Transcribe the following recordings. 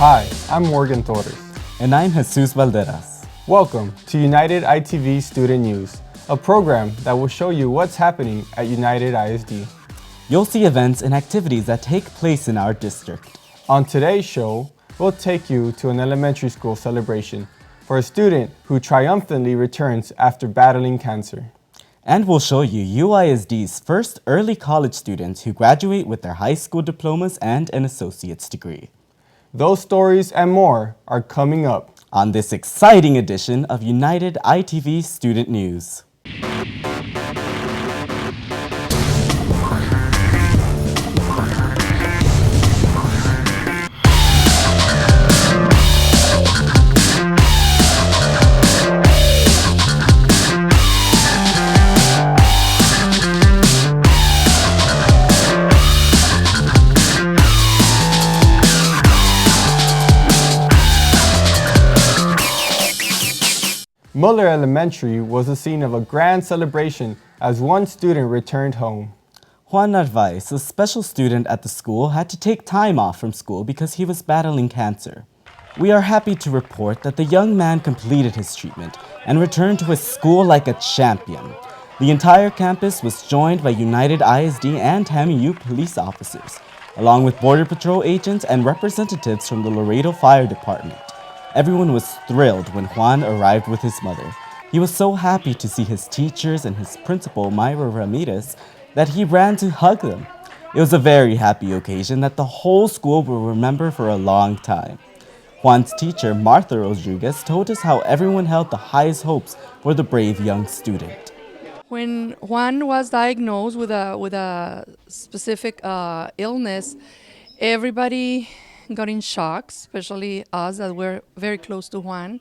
Hi, I'm Morgan Torres. And I'm Jesus Valderas. Welcome to United ITV Student News, a program that will show you what's happening at United ISD. You'll see events and activities that take place in our district. On today's show, we'll take you to an elementary school celebration for a student who triumphantly returns after battling cancer. And we'll show you UISD's first early college students who graduate with their high school diplomas and an associate's degree. Those stories and more are coming up on this exciting edition of United ITV Student News. Muller Elementary was the scene of a grand celebration as one student returned home. Juan Narvaez, a special student at the school, had to take time off from school because he was battling cancer. We are happy to report that the young man completed his treatment and returned to his school like a champion. The entire campus was joined by United ISD and TAMIU police officers, along with Border Patrol agents and representatives from the Laredo Fire Department. Everyone was thrilled when Juan arrived with his mother. He was so happy to see his teachers and his principal, Myra Ramirez, that he ran to hug them. It was a very happy occasion that the whole school will remember for a long time. Juan's teacher, Martha Rodriguez, told us how everyone held the highest hopes for the brave young student. When Juan was diagnosed with a specific illness, everybody got in shock, especially us that were very close to Juan.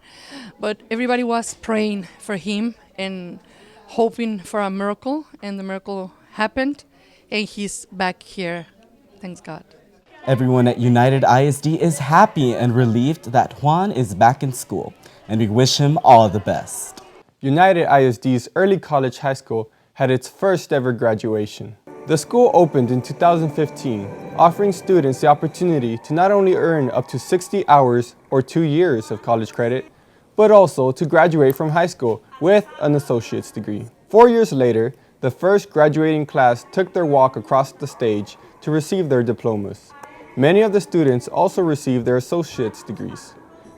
But everybody was praying for him and hoping for a miracle, and the miracle happened, and he's back here. Thanks God. Everyone at United ISD is happy and relieved that Juan is back in school, and we wish him all the best. United ISD's early college high school had its first ever graduation. The school opened in 2015, offering students the opportunity to not only earn up to 60 hours or 2 years of college credit, but also to graduate from high school with an associate's degree. 4 years later, the first graduating class took their walk across the stage to receive their diplomas. Many of the students also received their associate's degrees.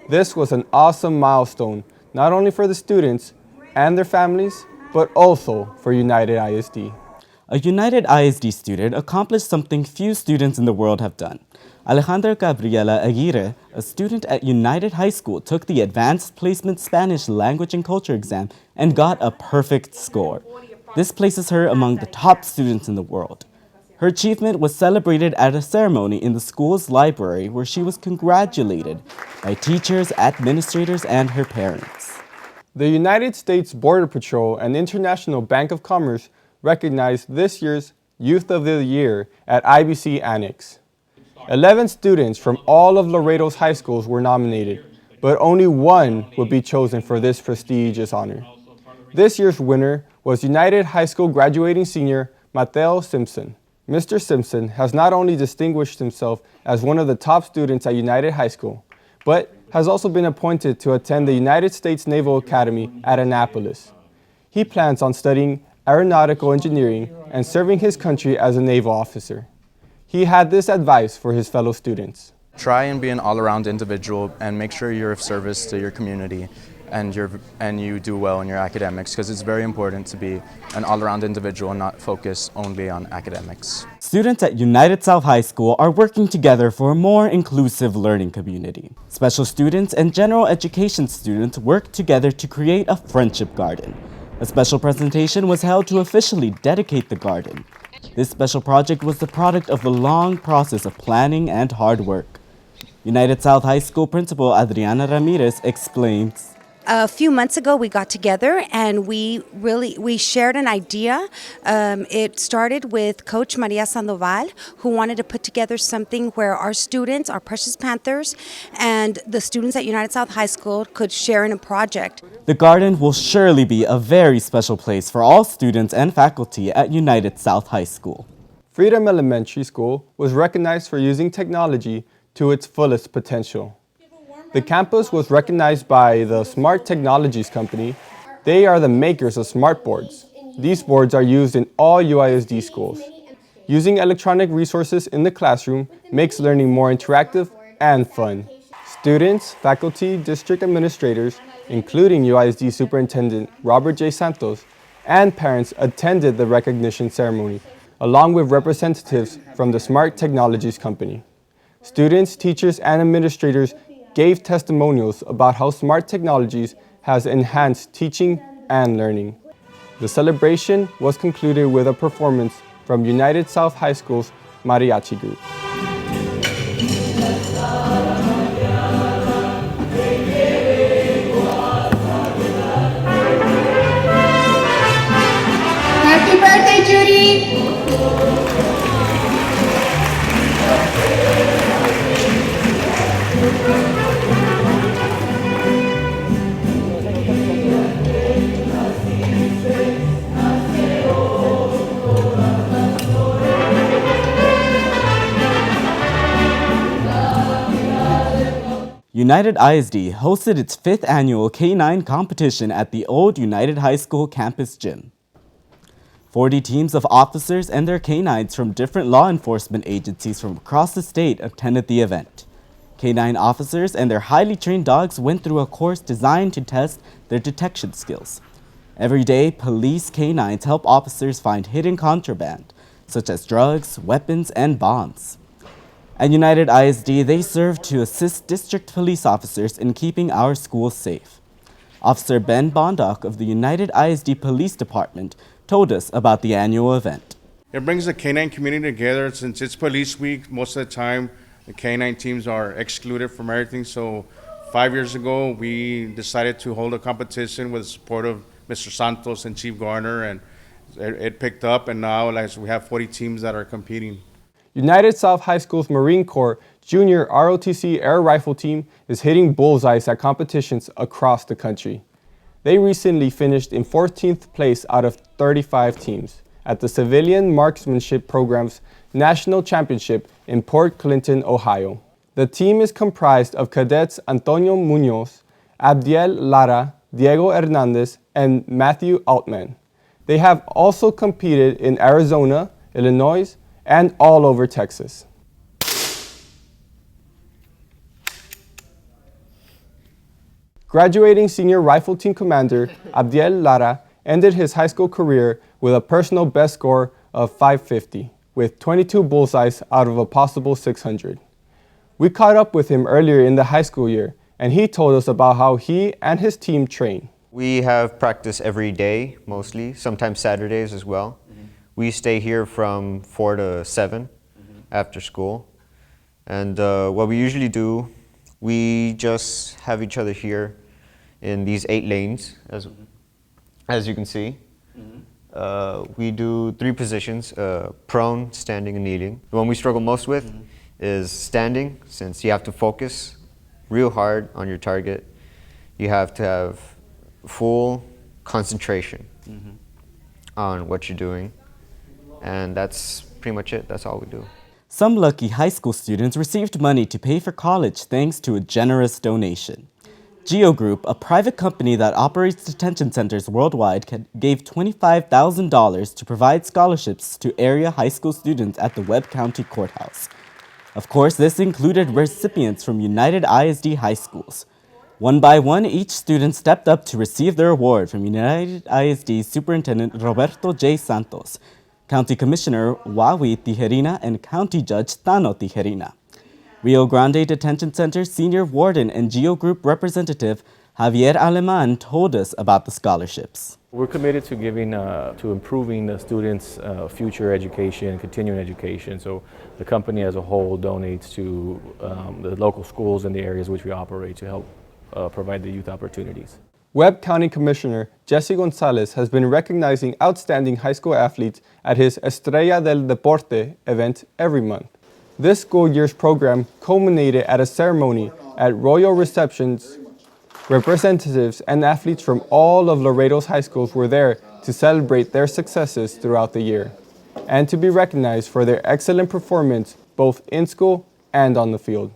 This was an awesome milestone, not only for the students and their families, but also for United ISD. A United ISD student accomplished something few students in the world have done. Alejandra Gabriela Aguirre, a student at United High School, took the Advanced Placement Spanish Language and Culture exam and got a perfect score. This places her among the top students in the world. Her achievement was celebrated at a ceremony in the school's library where she was congratulated by teachers, administrators, and her parents. The United States Border Patrol and International Bank of Commerce recognized this year's Youth of the Year at IBC Annex. 11 students from all of Laredo's high schools were nominated, but only one would be chosen for this prestigious honor. This year's winner was United High School graduating senior Mateo Simpson. Mr. Simpson has not only distinguished himself as one of the top students at United High School, but has also been appointed to attend the United States Naval Academy at Annapolis. He plans on studying aeronautical engineering and serving his country as a naval officer. He had this advice for his fellow students. Try and be an all-around individual and make sure you're of service to your community and you do well in your academics, because it's very important to be an all-around individual and not focus only on academics. Students at United South High School are working together for a more inclusive learning community. Special students and general education students work together to create a friendship garden. A special presentation was held to officially dedicate the garden. This special project was the product of a long process of planning and hard work. United South High School Principal Adriana Ramirez explains. A few months ago, we got together and we shared an idea. It started with Coach Maria Sandoval, who wanted to put together something where our students, our Precious Panthers, and the students at United South High School could share in a project. The garden will surely be a very special place for all students and faculty at United South High School. Freedom Elementary School was recognized for using technology to its fullest potential. The campus was recognized by the Smart Technologies Company. They are the makers of smart boards. These boards are used in all UISD schools. Using electronic resources in the classroom makes learning more interactive and fun. Students, faculty, district administrators, including UISD Superintendent Robert J. Santos, and parents attended the recognition ceremony, along with representatives from the Smart Technologies Company. Students, teachers, and administrators gave testimonials about how smart technologies has enhanced teaching and learning. The celebration was concluded with a performance from United South High School's mariachi group. Happy birthday, Judy! United ISD hosted its 5th annual K-9 competition at the old United High School campus gym. 40 teams of officers and their K-9s from different law enforcement agencies from across the state attended the event. K-9 officers and their highly trained dogs went through a course designed to test their detection skills. Every day, police K-9s help officers find hidden contraband, such as drugs, weapons, and bombs. At United ISD, they serve to assist district police officers in keeping our schools safe. Officer Ben Bondock of the United ISD Police Department told us about the annual event. It brings the K-9 community together. Since it's police week, most of the time the K-9 teams are excluded from everything. So 5 years ago, we decided to hold a competition with the support of Mr. Santos and Chief Garner, and it picked up, and now we have 40 teams that are competing. United South High School's Marine Corps Junior ROTC Air Rifle Team is hitting bullseyes at competitions across the country. They recently finished in 14th place out of 35 teams at the Civilian Marksmanship Program's National Championship in Port Clinton, Ohio. The team is comprised of cadets Antonio Munoz, Abdiel Lara, Diego Hernandez, and Matthew Altman. They have also competed in Arizona, Illinois, and all over Texas. Graduating senior rifle team commander Abdiel Lara ended his high school career with a personal best score of 550, with 22 bullseyes out of a possible 600. We caught up with him earlier in the high school year, and he told us about how he and his team train. We have practice every day, mostly, sometimes Saturdays as well. We stay here from 4 to 7 after school. And what we usually do, we just have each other here in these 8 lanes, as you can see. We do 3 positions, prone, standing, and kneeling. The one we struggle most with is standing, since you have to focus real hard on your target. You have to have full concentration on what you're doing. And that's pretty much it. That's all we do. Some lucky high school students received money to pay for college thanks to a generous donation. Geo Group, a private company that operates detention centers worldwide, gave $25,000 to provide scholarships to area high school students at the Webb County Courthouse. Of course, this included recipients from United ISD high schools. One by one, each student stepped up to receive their award from United ISD Superintendent Roberto J. Santos, County Commissioner Wawi Tijerina, and County Judge Tano Tijerina. Rio Grande Detention Center Senior Warden and Geo Group representative Javier Aleman told us about the scholarships. We're committed to giving, to improving the students' future education, continuing education. So the company as a whole donates to the local schools in the areas which we operate to help provide the youth opportunities. Webb County Commissioner Jesse Gonzalez has been recognizing outstanding high school athletes at his Estrella del Deporte event every month. This school year's program culminated at a ceremony at Royal Receptions. Representatives and athletes from all of Laredo's high schools were there to celebrate their successes throughout the year and to be recognized for their excellent performance both in school and on the field.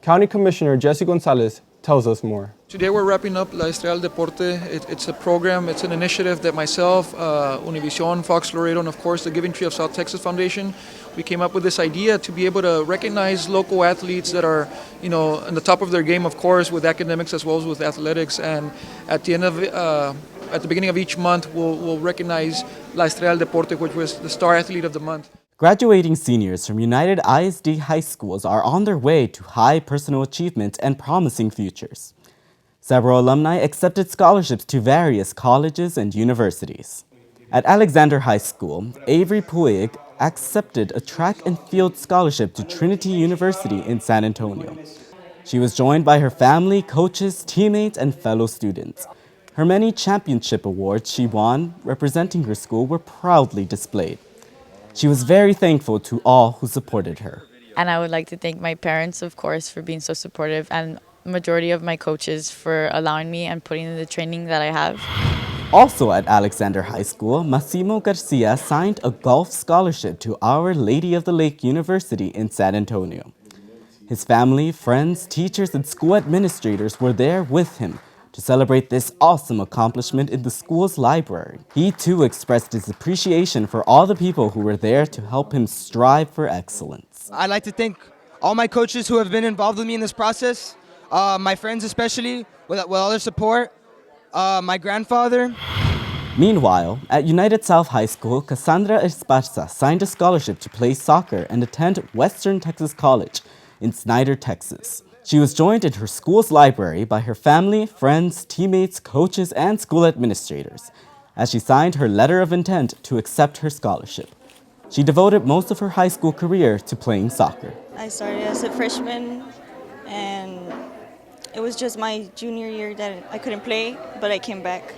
County Commissioner Jesse Gonzalez tells us more. Today we're wrapping up La Estrella del Deporte. It's a program, it's an initiative that myself, Univision, Fox Laredo, and of course the Giving Tree of South Texas Foundation, we came up with this idea to be able to recognize local athletes that are, on the top of their game, of course, with academics as well as with athletics. And at the end of, at the beginning of each month, we'll recognize La Estrella del Deporte, which was the star athlete of the month. Graduating seniors from United ISD high schools are on their way to high personal achievement and promising futures. Several alumni accepted scholarships to various colleges and universities. At Alexander High School, Avery Puig accepted a track and field scholarship to Trinity University in San Antonio. She was joined by her family, coaches, teammates, and fellow students. Her many championship awards she won representing her school were proudly displayed. She was very thankful to all who supported her. And I would like to thank my parents, of course, for being so supportive, and majority of my coaches for allowing me and putting in the training that I have. Also at Alexander High School, Massimo Garcia signed a golf scholarship to Our Lady of the Lake University in San Antonio. His family, friends, teachers, and school administrators were there with him to celebrate this awesome accomplishment in the school's library. He too expressed his appreciation for all the people who were there to help him strive for excellence. I'd like to thank all my coaches who have been involved with me in this process, my friends especially, with all their support, my grandfather. Meanwhile, at United South High School, Cassandra Esparza signed a scholarship to play soccer and attend Western Texas College in Snyder, Texas. She was joined in her school's library by her family, friends, teammates, coaches, and school administrators as she signed her letter of intent to accept her scholarship. She devoted most of her high school career to playing soccer. I started as a freshman, and it was just my junior year that I couldn't play, but I came back.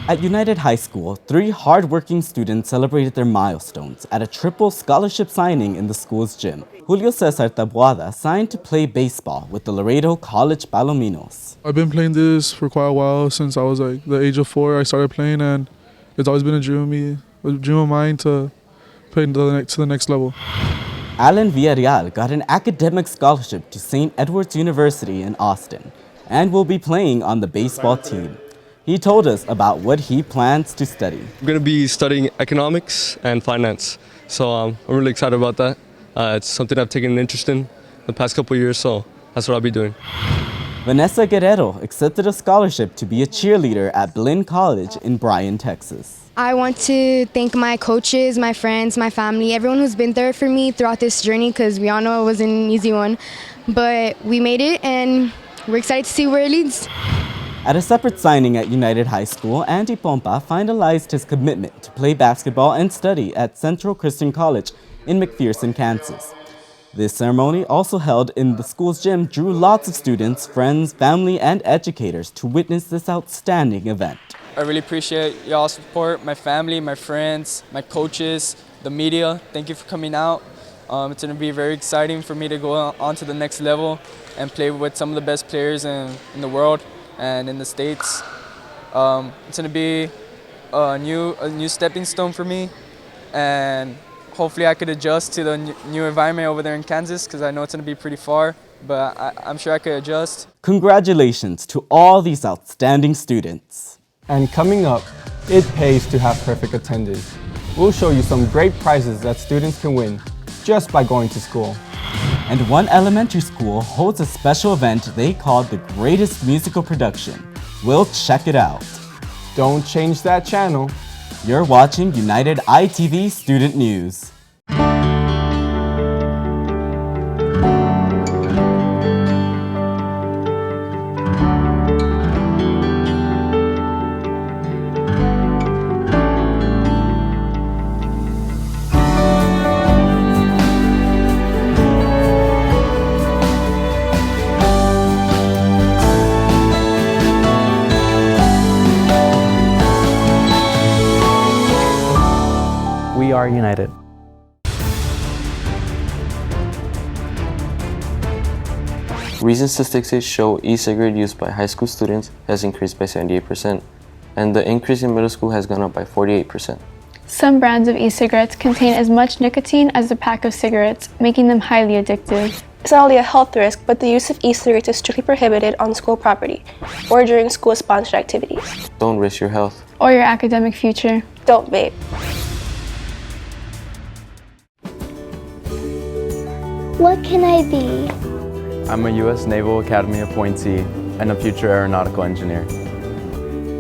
At United High School, 3 hard-working students celebrated their milestones at a triple scholarship signing in the school's gym. Julio Cesar Taboada signed to play baseball with the Laredo College Palominos. I've been playing this for quite a while. Since I was like the age of 4, I started playing, and it's always been a dream of mine to play to the next level. Alan Villarreal got an academic scholarship to St. Edward's University in Austin and will be playing on the baseball team. He told us about what he plans to study. I'm going to be studying economics and finance, so I'm really excited about that. It's something I've taken an interest in the past couple of years, so that's what I'll be doing. Vanessa Guerrero accepted a scholarship to be a cheerleader at Blinn College in Bryan, Texas. I want to thank my coaches, my friends, my family, everyone who's been there for me throughout this journey, because we all know it wasn't an easy one, but we made it and we're excited to see where it leads. At a separate signing at United High School, Andy Pompa finalized his commitment to play basketball and study at Central Christian College in McPherson, Kansas. This ceremony, also held in the school's gym, drew lots of students, friends, family, and educators to witness this outstanding event. I really appreciate y'all's support, my family, my friends, my coaches, the media. Thank you for coming out. It's going to be very exciting for me to go on to the next level and play with some of the best players in the world and in the States. It's going to be a new stepping stone for me, and hopefully I could adjust to the new environment over there in Kansas, because I know it's going to be pretty far, but I'm sure I could adjust. Congratulations to all these outstanding students. And coming up, it pays to have perfect attendance. We'll show you some great prizes that students can win just by going to school. And one elementary school holds a special event they called the Greatest Musical Production. We'll check it out. Don't change that channel. You're watching United ITV Student News. We are united. Recent statistics show e-cigarette use by high school students has increased by 78%, and the increase in middle school has gone up by 48%. Some brands of e-cigarettes contain as much nicotine as a pack of cigarettes, making them highly addictive. It's not only a health risk, but the use of e-cigarettes is strictly prohibited on school property or during school-sponsored activities. Don't risk your health Or your academic future. Don't vape. What can I be? I'm a U.S. Naval Academy appointee and a future aeronautical engineer.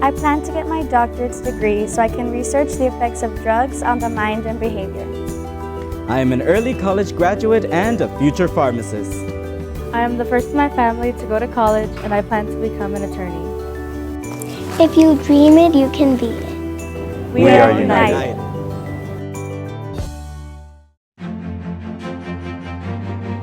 I plan to get my doctorate's degree so I can research the effects of drugs on the mind and behavior. I am an early college graduate and a future pharmacist. I am the first in my family to go to college, and I plan to become an attorney. If you dream it, you can be it. We are united.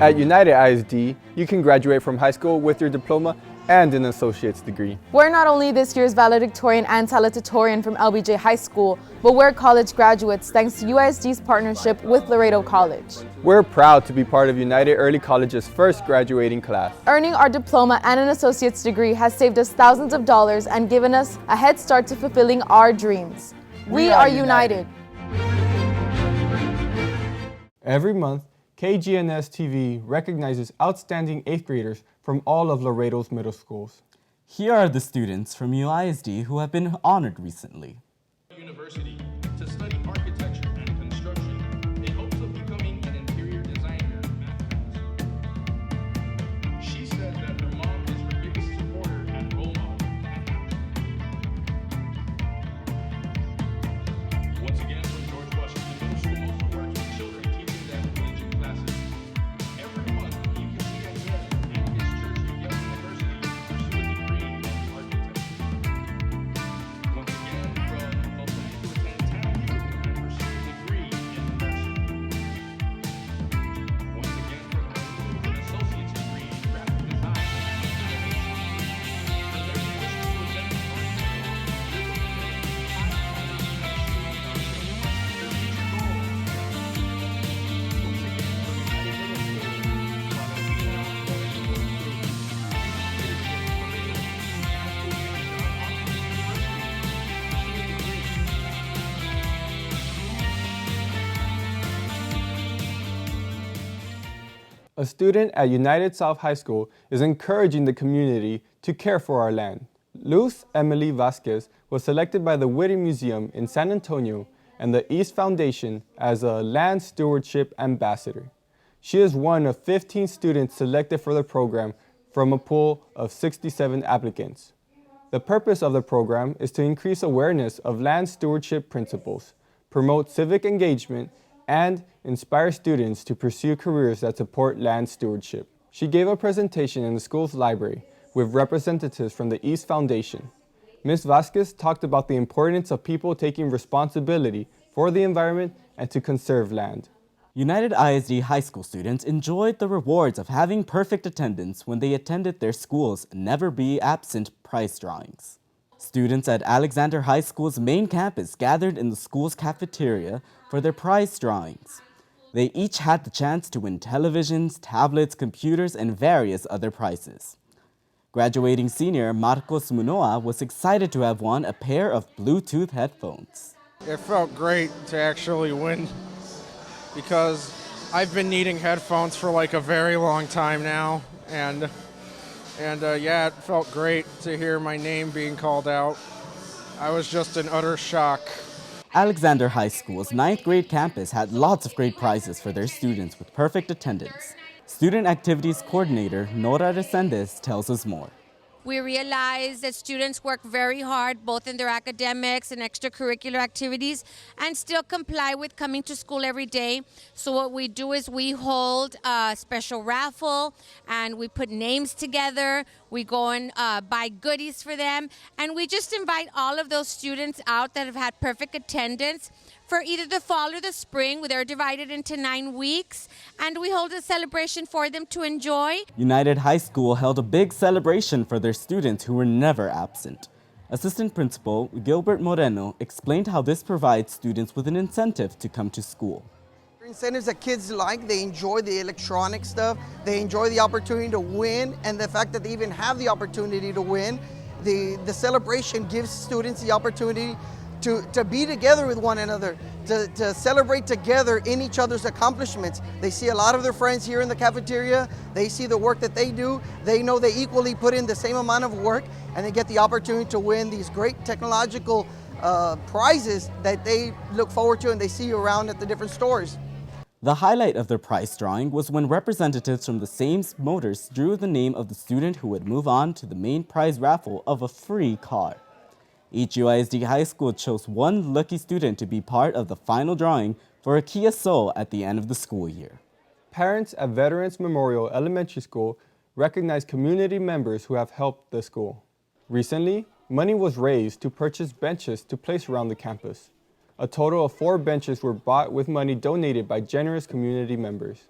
At United ISD, you can graduate from high school with your diploma and an associate's degree. We're not only this year's valedictorian and salutatorian from LBJ High School, but we're college graduates thanks to UISD's partnership with Laredo College. We're proud to be part of United Early College's first graduating class. Earning our diploma and an associate's degree has saved us thousands of dollars and given us a head start to fulfilling our dreams. We are united. Every month, KGNS TV recognizes outstanding 8th graders from all of Laredo's middle schools. Here are the students from UISD who have been honored recently. University to study architecture and construction in hopes of becoming an interior designer and mathematician. She says that her mom is her biggest supporter and role model. Once again, from George Washington Middle School also works with children, teaching them religion classes. Every month, you can see Daniel and his church at Yale University pursue a degree in architecture. Once again, from Los Angeles and Tampa, and pursue a degree in nursing. Once again, from Honolulu, an associate's degree in graphic design and animation. For those who wish to attend the A student at United South High School is encouraging the community to care for our land. Luz Emily Vasquez was selected by the Whittier Museum in San Antonio and the East Foundation as a Land Stewardship Ambassador. She is one of 15 students selected for the program from a pool of 67 applicants. The purpose of the program is to increase awareness of land stewardship principles, promote civic engagement, and inspire students to pursue careers that support land stewardship. She gave a presentation in the school's library with representatives from the East Foundation. Ms. Vasquez talked about the importance of people taking responsibility for the environment and to conserve land. United ISD high school students enjoyed the rewards of having perfect attendance when they attended their school's Never Be Absent prize drawings. Students at Alexander High School's main campus gathered in the school's cafeteria for their prize drawings. They each had the chance to win televisions, tablets, computers, and various other prizes. Graduating senior Marcos Munoa was excited to have won a pair of Bluetooth headphones. It felt great to actually win because I've been needing headphones for like a very long time now, and yeah, it felt great to hear my name being called out. I was just in utter shock. Alexander High School's 9th grade campus had lots of great prizes for their students with perfect attendance. Student Activities Coordinator Nora Resendes tells us more. We realize that students work very hard, both in their academics and extracurricular activities, and still comply with coming to school every day. So what we do is we hold a special raffle, and we put names together. We go and buy goodies for them, and we just invite all of those students out that have had perfect attendance for either the fall or the spring. They're divided into 9 weeks, and we hold a celebration for them to enjoy. United High School held a big celebration for their students who were never absent. Assistant Principal Gilbert Moreno explained how this provides students with an incentive to come to school. Incentives that kids like, they enjoy the electronic stuff, they enjoy the opportunity to win, and the fact that they even have the opportunity to win. The celebration gives students the opportunity to be together with one another, to celebrate together in each other's accomplishments. They see a lot of their friends here in the cafeteria. They see the work that they do. They know they equally put in the same amount of work, and they get the opportunity to win these great technological prizes that they look forward to and they see around at the different stores. The highlight of their prize drawing was when representatives from the same motors drew the name of the student who would move on to the main prize raffle of a free car. Each UISD high school chose one lucky student to be part of the final drawing for a Kia Soul at the end of the school year. Parents at Veterans Memorial Elementary School recognize community members who have helped the school. Recently, money was raised to purchase benches to place around the campus. A total of 4 benches were bought with money donated by generous community members.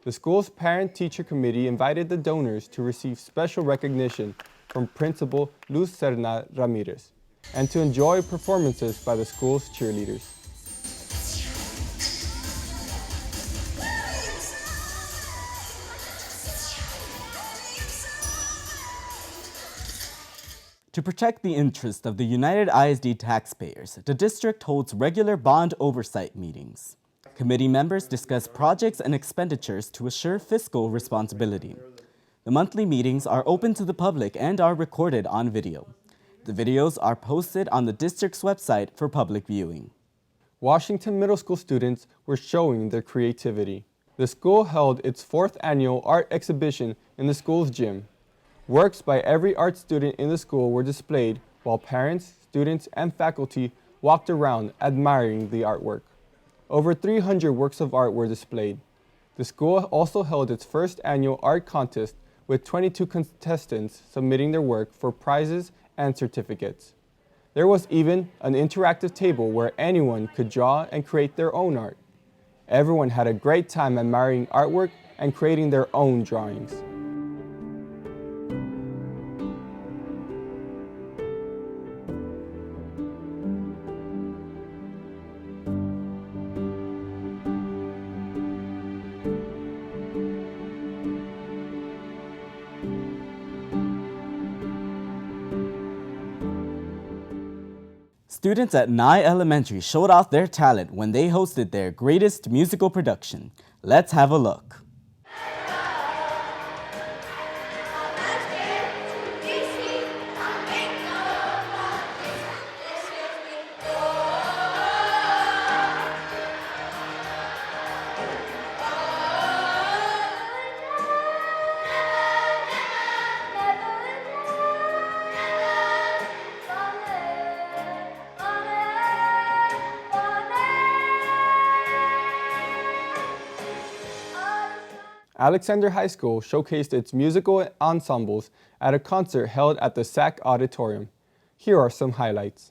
The school's parent-teacher committee invited the donors to receive special recognition from Principal Luz Serna Ramirez and to enjoy performances by the school's cheerleaders. To protect the interest of the United ISD taxpayers, the district holds regular bond oversight meetings. Committee members discuss projects and expenditures to assure fiscal responsibility. The monthly meetings are open to the public and are recorded on video. The videos are posted on the district's website for public viewing. Washington Middle School students were showing their creativity. The school held its 4th annual art exhibition in the school's gym. Works by every art student in the school were displayed while parents, students, and faculty walked around admiring the artwork. Over 300 works of art were displayed. The school also held its first annual art contest with 22 contestants submitting their work for prizes and certificates. There was even an interactive table where anyone could draw and create their own art. Everyone had a great time admiring artwork and creating their own drawings. Students at Nye Elementary showed off their talent when they hosted their greatest musical production. Let's have a look. Alexander High School showcased its musical ensembles at a concert held at the SAC Auditorium. Here are some highlights.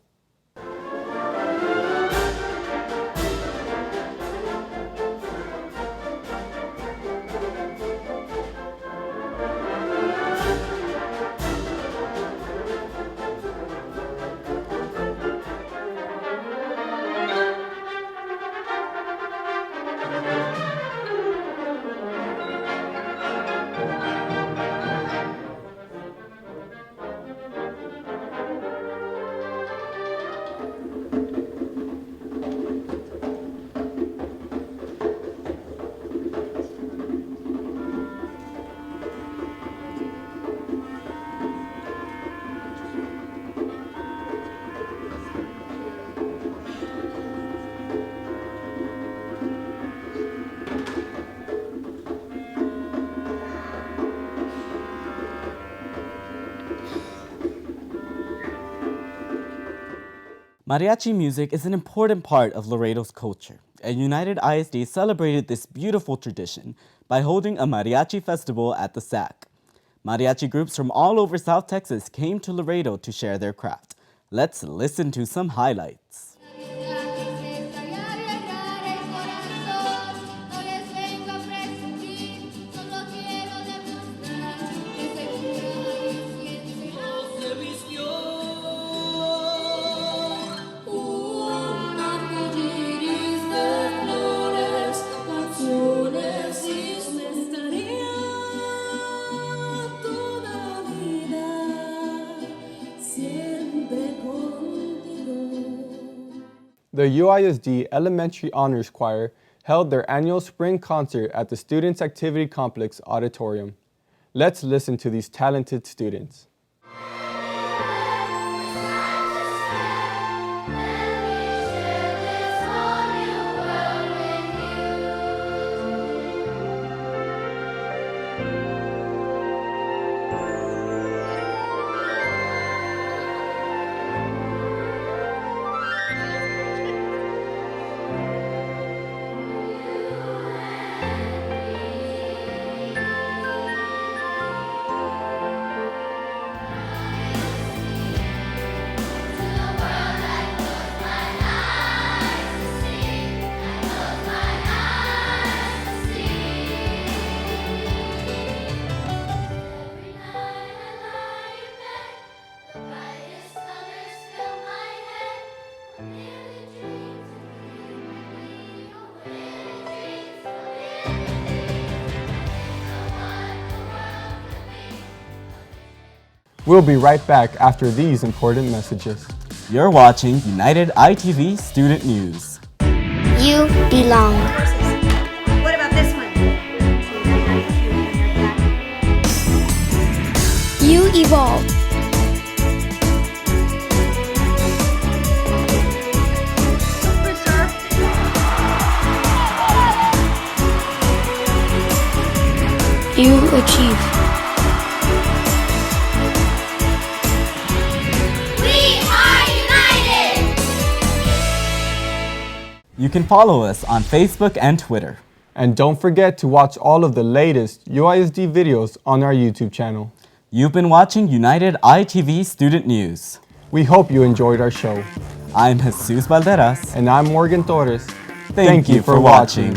Mariachi music is an important part of Laredo's culture, and United ISD celebrated this beautiful tradition by holding a mariachi festival at the SAC. Mariachi groups from all over South Texas came to Laredo to share their craft. Let's listen to some highlights. The UISD Elementary Honors Choir held their annual spring concert at the Students' Activity Complex Auditorium. Let's listen to these talented students. We'll be right back after these important messages. You're watching United ITV Student News. You belong. What about this one? You evolve. You achieve. You can follow us on Facebook and Twitter. And don't forget to watch all of the latest UISD videos on our YouTube channel. You've been watching United ITV Student News. We hope you enjoyed our show. I'm Jesus Valderas. And I'm Morgan Torres. Thank you for watching.